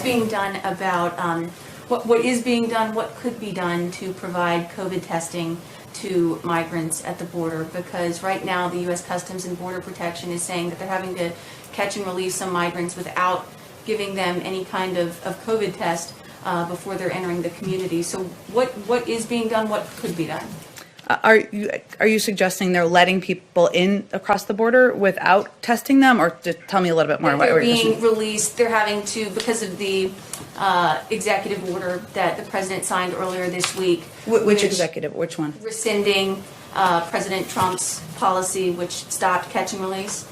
being done about what is being done, what could be done to provide COVID testing to migrants at the border, because right now the U.S. Customs and Border Protection is saying that they're having to catch and release some migrants without giving them any kind of COVID test before they're entering the community. So what is being done, what could be done? Are you suggesting they're letting people in across the border without testing them, or just tell me a little bit more? They're being released. They're having to, because of the executive order that the president signed earlier this week. Which executive? Which one? Rescinding President Trump's policy, which stopped catch and release.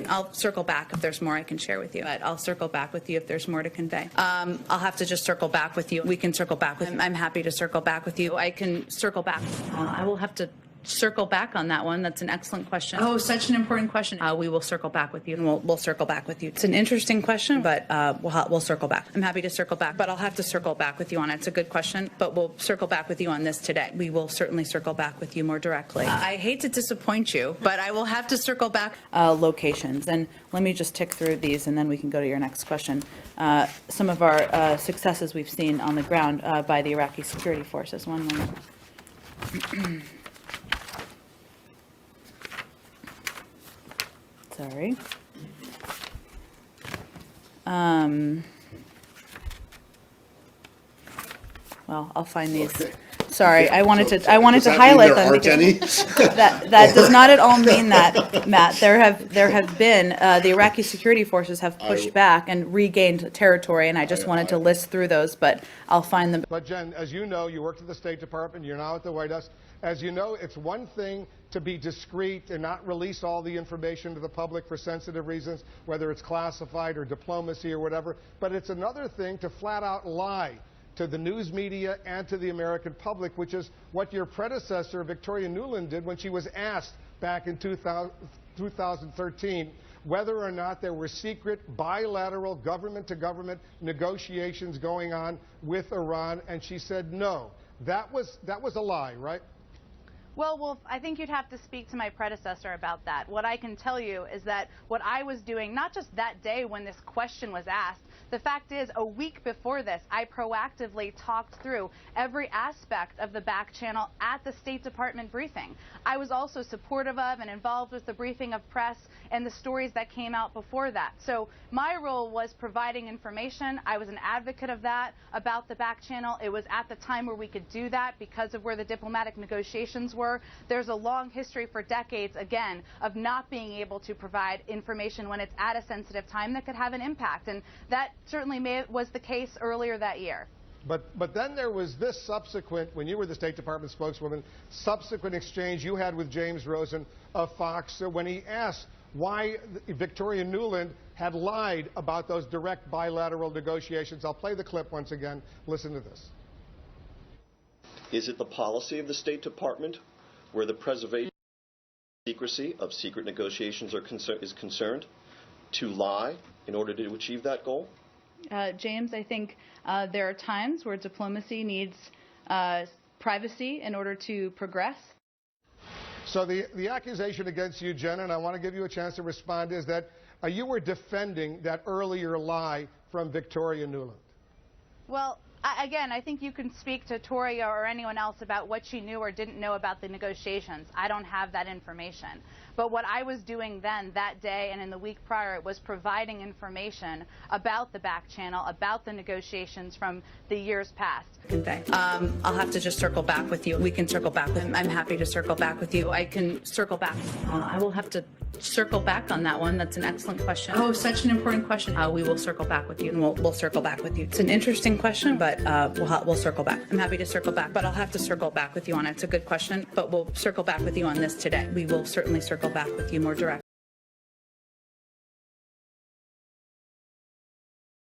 I'll circle back if there's more I can share with you. But I'll circle back with you if there's more to convey. I'll have to just circle back with you. We can circle back with. I'm happy to circle back with you. I can circle back. I will have to circle back on that one. That's an excellent question. Oh, such an important question. We will circle back with you, and we'll circle back with you. It's an interesting question, but we'll circle back. I'm happy to circle back, but I'll have to circle back with you on it. It's a good question, but we'll circle back with you on this today. We will certainly circle back with you more directly. I hate to disappoint you, but I will have to circle back. Locations, and let me just tick through these, and then we can go to your next question. Some of our successes we've seen on the ground by the Iraqi security forces. One moment. Sorry. Well, I'll find these. Okay. Sorry, I wanted to highlight them. That does not at all mean that, Matt. There have been the Iraqi security forces have pushed back and regained territory, and I just wanted to list through those, but I'll find them. But Jen, as you know, you worked at the State Department. You're now at the White House. As you know, it's one thing to be discreet and not release all the information to the public for sensitive reasons, whether it's classified or diplomacy or whatever. But it's another thing to flat out lie to the news media and to the American public, which is what your predecessor, Victoria Nuland, did when she was asked back in 2013 whether or not there were secret bilateral government-to-government negotiations going on with Iran, and she said no. That was a lie, right? Well, Wolf, I think you'd have to speak to my predecessor about that. What I can tell you is that what I was doing, not just that day when this question was asked, the fact is, a week before this, I proactively talked through every aspect of the back channel at the State Department briefing. I was also supportive of and involved with the briefing of press and the stories that came out before that. So my role was providing information. I was an advocate of that, about the back channel. It was at the time where we could do that because of where the diplomatic negotiations were. There's a long history for decades, again, of not being able to provide information when it's at a sensitive time that could have an impact. And that certainly was the case earlier that year. But then there was this subsequent, when you were the State Department spokeswoman, subsequent exchange you had with James Rosen of Fox when he asked why Victoria Nuland had lied about those direct bilateral negotiations. I'll play the clip once again. Listen to this. Is it the policy of the State Department where the preservation of secrecy of secret negotiations is concerned to lie in order to achieve that goal? James, I think there are times where diplomacy needs privacy in order to progress. So the accusation against you, Jen, and I want to give you a chance to respond, is that you were defending that earlier lie from Victoria Nuland. Well, again, I think you can speak to Toria or anyone else about what she knew or didn't know about the negotiations. I don't have that information. But what I was doing then, that day, and in the week prior, was providing information about the back channel, about the negotiations from the years past. I'll have to just circle back with you. We can circle back. I'm happy to circle back with you. I can circle back. I will have to circle back on that one. That's an excellent question. Oh, such an important question. We will circle back with you, and we'll circle back with you. It's an interesting question, but we'll circle back. I'm happy to circle back, but I'll have to circle back with you on it. It's a good question, but we'll circle back with you on this today. We will certainly circle back with you more directly.